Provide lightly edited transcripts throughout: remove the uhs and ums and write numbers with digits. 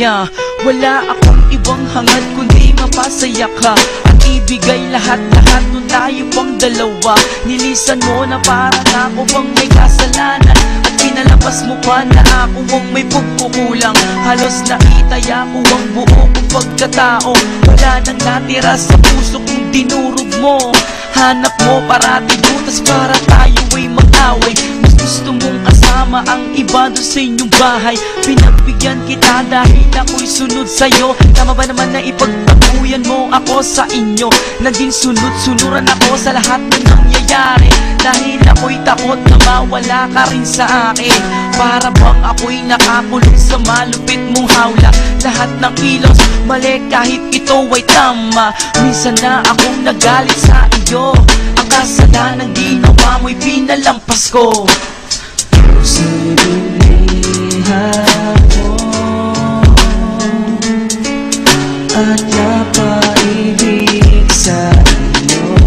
kanya. Wala akong ibang hangad kundi mapasaya ka at ibigay lahat-lahat nung tayo pang dalawa. Nilisan mo na parang ako bang may kasalanan at pinalabas mo pa na ako ang may pagkukulang. Halos nakitaya ko ang buo kong pagkatao. Wala nang natira sa puso kong dinurog mo. Hanap mo parati butas para tayo ay mag-away. Mas gusto mong kasama ang iba doon sa inyong bahay. Pinagbigyan kita dahil ako'y sunod sa'yo. Tama ba naman na ipagtaguyan mo ako sa inyo? Naging sunod-sunuran ako sa lahat ng nangyayari dahil ako'y takot na mawala ka rin sa akin. Para bang ako'y nakakulong sa malupit mong hawla. Lahat ng kilos mali kahit ito ay tama. Minsan na akong nagalit sa iyo. Ang kasalanang ginawa mo'y pinalampas ko. Sa'y binihag mo at napaibig sa iyo.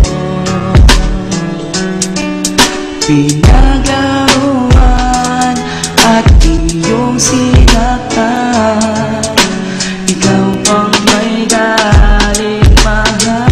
Pinaglaruan at iyong sinaktan. Ikaw pang may galing mahal.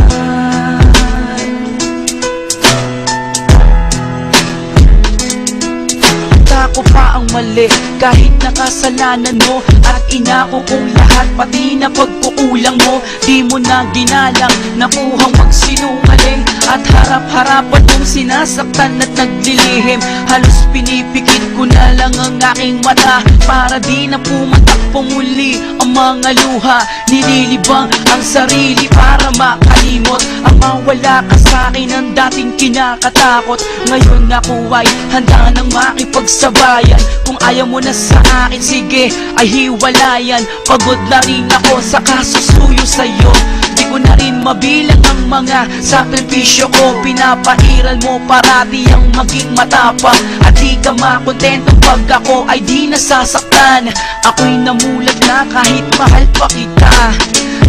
Ako pa ang mali kahit nakasalanan mo at inako kong lahat pati na pagkukulang mo. Di mo na ginalang nakuhang magsinungaling at harap-harapan mong sinasaktan at naglilihim. Halos pinipikit ko na lang ang aking mata para di na pumatakbo muli ang mga luha. Nililibang ang sarili para makalimot ang mawala ka sa akin ang dating kinakatakot. Ngayon ako ay handa nang makipagsabayan. Kung ayaw mo na sa akin, sige ay hiwalayan. Pagod na rin ako sa kasusuyo sa'yo. Di ko na rin mabilang ang mga sakripisyo ko. Pinapairal mo parati ang maging matapang at di ka makontento pag ako ay di nasasaktan. Ako'y namulag na kahit mahal pa kita.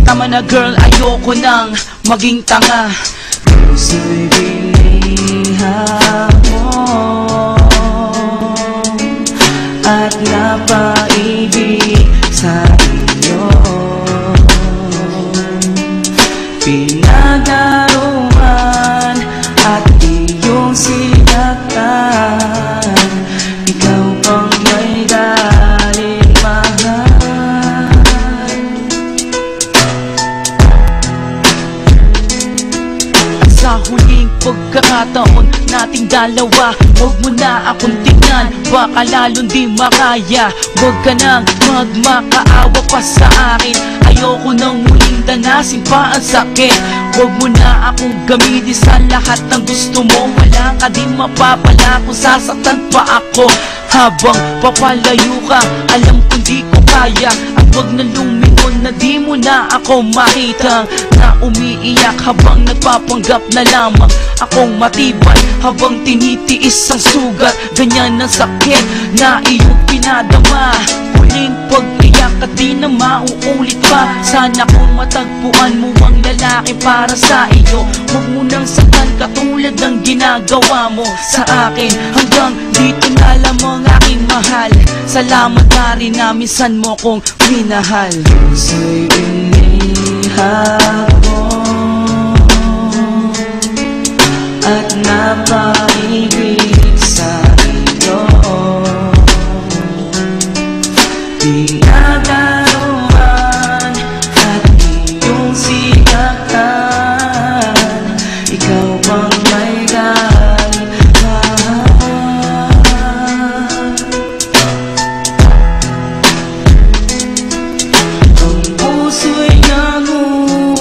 Tama na girl, ayoko nang maging tanga. Sa'y binihag mo at napaibig sa iyo. Pinaglaruan at iyong sinaktan. Ikaw pang may galing mahal. Sa huling pagkakataon nating dalawa, huwag mo na akong tingnan, baka lalong di makaya. Huwag ka nang magmakaawa pa sa akin. Ayoko nang muling danasin pa ang sakit. Huwag mo na akong gamitin sa lahat ng gusto mo. Wala ka din mapapala kung sasaktan pa ako. Habang papalayo ka, alam kong di ko kaya. At huwag na lumingon na di mo na ako makita. Na umiiyak habang nagpapanggap na lamang akong matibay habang tinitiis ang sugat. Ganyan ang sakit na iyong pinadama. Huling pag-iyak at di na mauulit pa. Sana kung matagpuan mo ang lalaki para sa iyo. Huwag mo nang saktan katulad ng ginagawa mo sa akin. Hanggang dito na lang ang aking mahal. Salamat na rin na minsan mo kong minahal. Sa'y binihag mo at napaibig sa iyo. Pinaglaruan at iyong sinaktan. Ikaw bang may galing mahal. Ang puso'y nangumuling